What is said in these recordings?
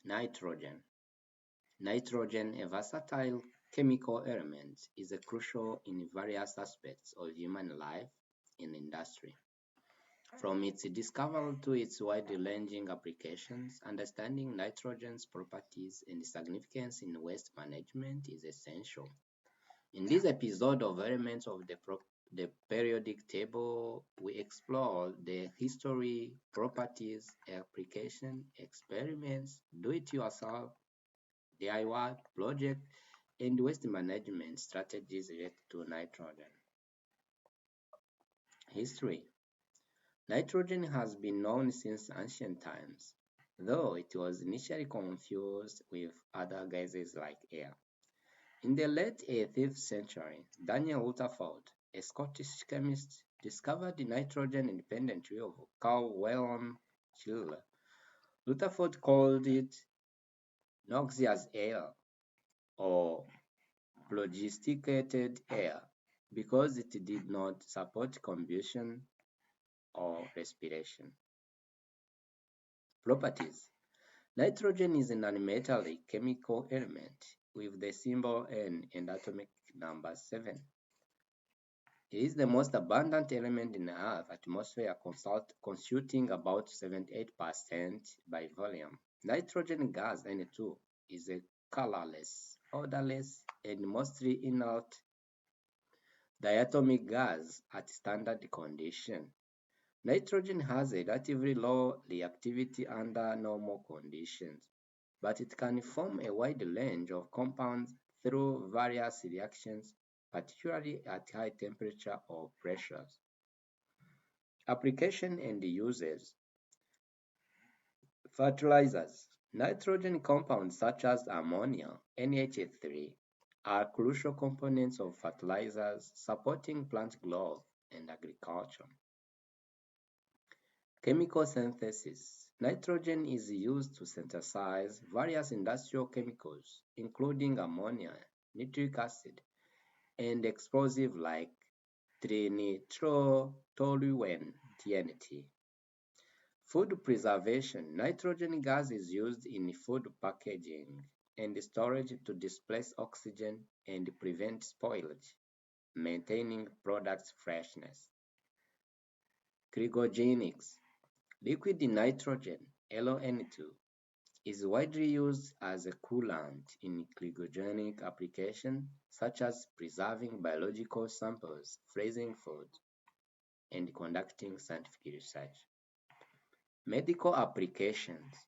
Nitrogen. Nitrogen, a versatile chemical element, is a crucial in various aspects of human life in industry. From its discovery to its wide-ranging applications, understanding nitrogen's properties and significance in waste management is essential. In this episode of Elements of the Periodic Table, we explore the history, properties, application, experiments, do-it-yourself, DIY project, and waste management strategies related to nitrogen. History. Nitrogen has been known since ancient times, though it was initially confused with other gases like air. In the late 18th century, Daniel Rutherford, a Scottish chemist, discovered the nitrogen independently of Carl Wilhelm Scheele. Rutherford called it noxious air or phlogisticated air because it did not support combustion or respiration. Properties. Nitrogen is an nonmetallic chemical element with the symbol N and atomic number 7. It is the most abundant element in the Earth's atmosphere, constituting about 78% by volume. Nitrogen gas, N2, is a colorless, odorless, and mostly inert diatomic gas at standard condition. Nitrogen has a relatively low reactivity under normal conditions, but it can form a wide range of compounds through various reactions, particularly at high temperature or pressures. Application and uses. Fertilizers. Nitrogen compounds such as ammonia, NH3, are crucial components of fertilizers supporting plant growth and agriculture. Chemical synthesis. Nitrogen is used to synthesize various industrial chemicals, including ammonia, nitric acid, and explosives like trinitrotoluene (TNT). Food preservation. Nitrogen gas is used in food packaging and storage to displace oxygen and prevent spoilage, maintaining products' freshness. Cryogenics. Liquid nitrogen, LN2, is widely used as a coolant in cryogenic applications such as preserving biological samples, freezing food, and conducting scientific research. Medical applications.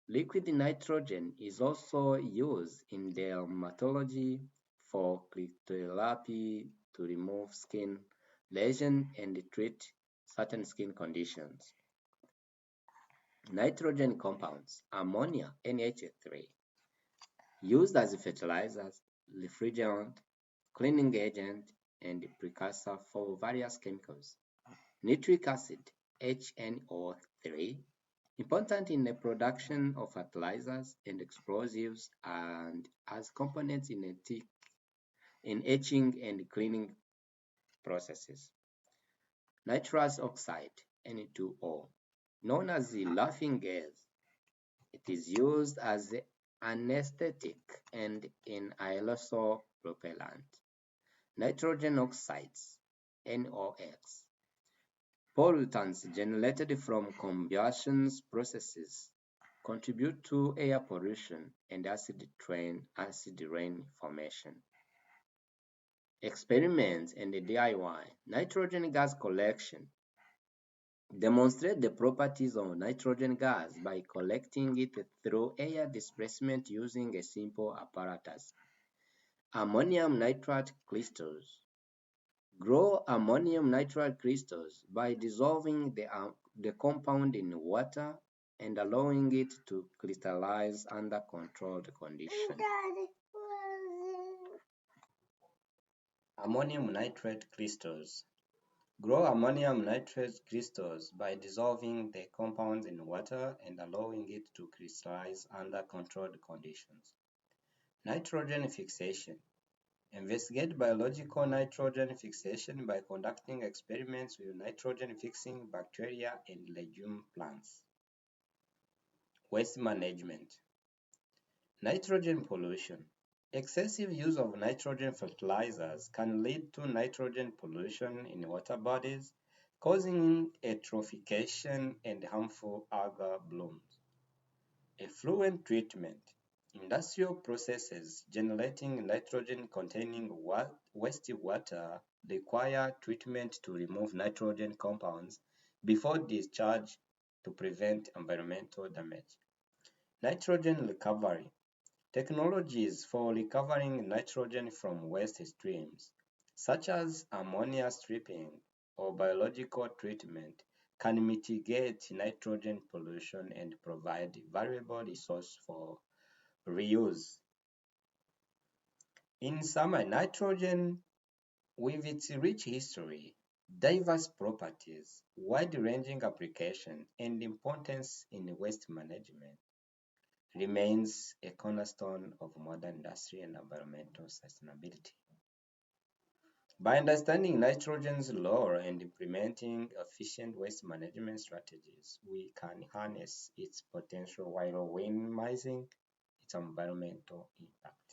Liquid nitrogen is also used in dermatology for cryotherapy to remove skin lesions and treat certain skin conditions. Nitrogen compounds, ammonia, NH3, used as fertilizers, refrigerant, cleaning agent, and precursor for various chemicals. Nitric acid, HNO3, important in the production of fertilizers and explosives and as components in etching and cleaning processes. Nitrous oxide, N2O, known as the laughing gas. It is used as an anesthetic and in aerosol propellant. Nitrogen oxides, NOx, pollutants generated from combustion processes contribute to air pollution and acid rain formation. Experiments and the DIY. Nitrogen gas collection. Demonstrate the properties of nitrogen gas by collecting it through air displacement using a simple apparatus. Ammonium nitrate crystals. Grow ammonium nitrate crystals by dissolving the compound in water and allowing it to crystallize under controlled conditions. Ammonium nitrate crystals. Grow ammonium nitrate crystals by dissolving the compounds in water and allowing it to crystallize under controlled conditions. Nitrogen fixation. Investigate biological nitrogen fixation by conducting experiments with nitrogen-fixing bacteria and legume plants. Waste management. Nitrogen pollution. Excessive use of nitrogen fertilizers can lead to nitrogen pollution in water bodies, causing eutrophication and harmful algal blooms. Effluent treatment. Industrial processes generating nitrogen-containing wastewater require treatment to remove nitrogen compounds before discharge to prevent environmental damage. Nitrogen recovery. Technologies for recovering nitrogen from waste streams, such as ammonia stripping or biological treatment, can mitigate nitrogen pollution and provide valuable resource for reuse. In summary, nitrogen, with its rich history, diverse properties, wide-ranging application, and importance in waste management, remains a cornerstone of modern industry and environmental sustainability. By understanding nitrogen's role and implementing efficient waste management strategies, we can harness its potential while minimizing its environmental impact.